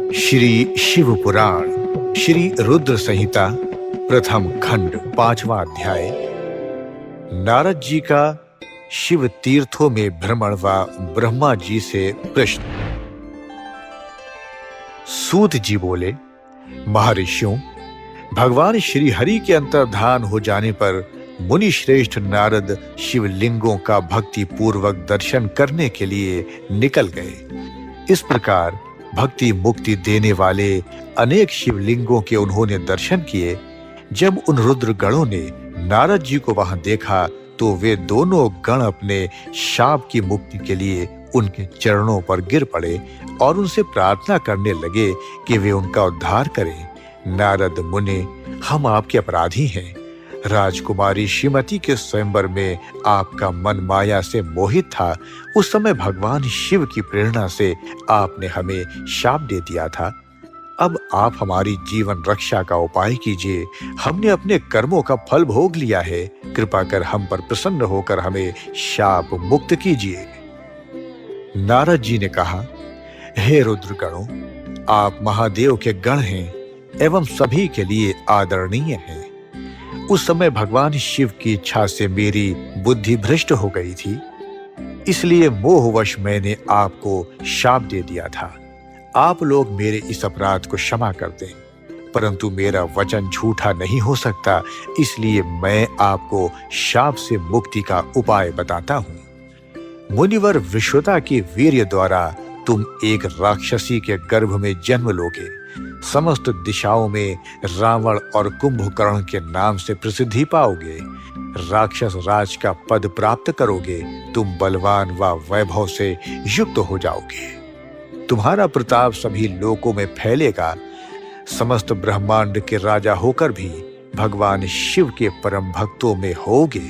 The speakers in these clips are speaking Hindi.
श्री शिव पुराण श्री रुद्र संहिता प्रथम खंड 5वां अध्याय। नारद जी का शिव तीर्थों में भ्रमण व ब्रह्मा जी से प्रश्न। सूत जी बोले, महर्षियों, भगवान श्री हरि के अंतर्धान हो जाने पर मुनि श्रेष्ठ नारद शिवलिंगों का भक्ति पूर्वक दर्शन करने के लिए निकल गए। इस प्रकार भक्ति मुक्ति देने वाले अनेक शिवलिंगों के उन्होंने दर्शन किए। जब उन रुद्र गणों ने नारद जी को वहां देखा तो वे दोनों गण अपने शाप की मुक्ति के लिए उनके चरणों पर गिर पड़े और उनसे प्रार्थना करने लगे कि वे उनका उद्धार करें। नारद मुनि, हम आपके अपराधी हैं। राजकुमारी श्रीमती के स्वयंवर में आपका मन माया से मोहित था। उस समय भगवान शिव की प्रेरणा से आपने हमें शाप दे दिया था। अब आप हमारी जीवन रक्षा का उपाय कीजिए। हमने अपने कर्मों का फल भोग लिया है। कृपा कर हम पर प्रसन्न होकर हमें शाप मुक्त कीजिए। नारद जी ने कहा, हे रुद्रगणों, आप महादेव के गण हैं एवं सभी के लिए आदरणीय हैं। उस समय भगवान शिव की इच्छा से मेरी बुद्धि भ्रष्ट हो गई थी, इसलिए मोहवश मैंने आपको शाप दे दिया था। आप लोग मेरे इस अपराध को क्षमा कर दें, परंतु मेरा वचन झूठा नहीं हो सकता, इसलिए मैं आपको शाप से मुक्ति का उपाय बताता हूं। मुनिवर विश्वता के वीर्य द्वारा तुम एक राक्षसी के गर्भ में जन्म लोगे। समस्त दिशाओं में रावण और कुंभकर्ण के नाम से प्रसिद्धि पाओगे। राक्षस राज का पद प्राप्त करोगे। तुम बलवान व वैभव से युक्त हो जाओगे। तुम्हारा प्रताप सभी लोकों में फैलेगा। समस्त ब्रह्मांड के राजा होकर भी भगवान शिव के परम भक्तों में होगे।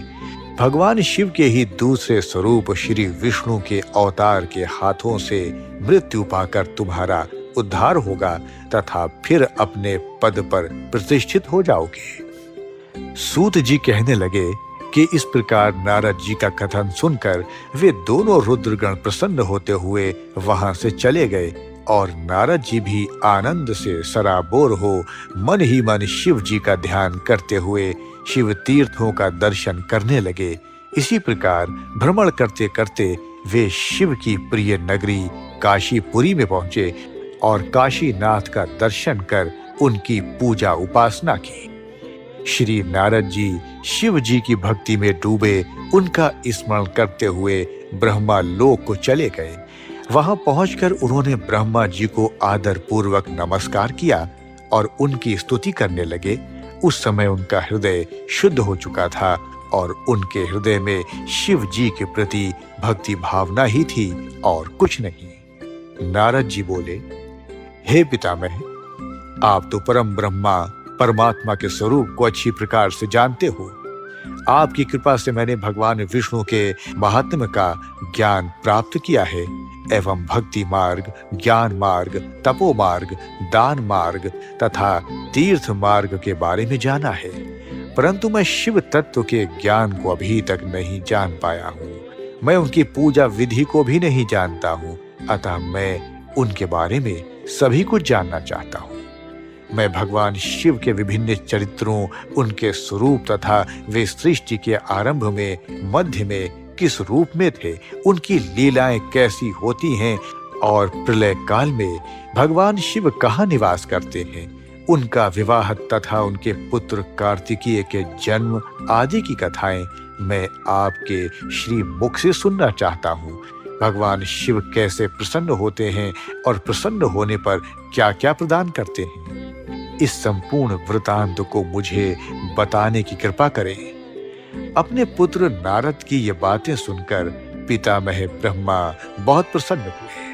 भगवान शिव के ही दूसरे स्वरूप श्री विष्णु के अवतार के हाथों से मृत्यु पाकर तुम्हारा उद्धार होगा तथा फिर अपने पद पर प्रतिष्ठित हो जाओगे। सूत जी कहने लगे कि इस प्रकार नारद जी का कथन सुनकर वे दोनों रुद्रगण प्रसन्न होते हुए वहां से चले गए और नारद जी भी आनंद से सराबोर हो मन ही मन शिव जी का ध्यान करते हुए शिव तीर्थों का दर्शन करने लगे। इसी प्रकार भ्रमण करते करते वे शिव की प्रिय नगरी काशीपुरी में पहुंचे और काशीनाथ का दर्शन कर उनकी पूजा उपासना की। श्री नारद जी शिव जी की भक्ति में डूबे उनका स्मरण करते हुए ब्रह्मा लोक को चले गए। वहां पहुंचकर उन्होंने ब्रह्मा जी को आदर पूर्वक नमस्कार किया और उनकी स्तुति करने लगे। उस समय उनका हृदय शुद्ध हो चुका था और उनके हृदय में शिव जी के प्रति भक्ति भावना ही थी और कुछ नहीं। नारद जी बोले, हे पितामह, आप तो परम ब्रह्मा परमात्मा के स्वरूप को अच्छी प्रकार से जानते हो। आपकी कृपा से मैंने भगवान विष्णु के महात्म्य का ज्ञान प्राप्त किया है एवं भक्ति मार्ग, ज्ञान मार्ग, तपो मार्ग, दान मार्ग तथा तीर्थ मार्ग के बारे में जाना है, परंतु मैं शिव तत्व के ज्ञान को अभी तक नहीं जान पाया हूँ। मैं उनकी पूजा विधि को भी नहीं जानता हूँ, अतः मैं उनके बारे में सभी कुछ जानना चाहता हूँ। मैं भगवान शिव के विभिन्न चरित्रों, उनके स्वरूप तथा वे सृष्टि के आरंभ में, मध्य में किस रूप में थे, उनकी लीलाएं कैसी होती हैं और प्रलय काल में भगवान शिव कहाँ निवास करते हैं, उनका विवाह तथा उनके पुत्र कार्तिकेय के जन्म आदि की कथाएं मैं आपके श्री मुख से सुनना चाहता हूँ। भगवान शिव कैसे प्रसन्न होते हैं और प्रसन्न होने पर क्या क्या प्रदान करते हैं, इस संपूर्ण वृतांत को मुझे बताने की कृपा करें। अपने पुत्र नारद की ये बातें सुनकर पितामह ब्रह्मा बहुत प्रसन्न हुए।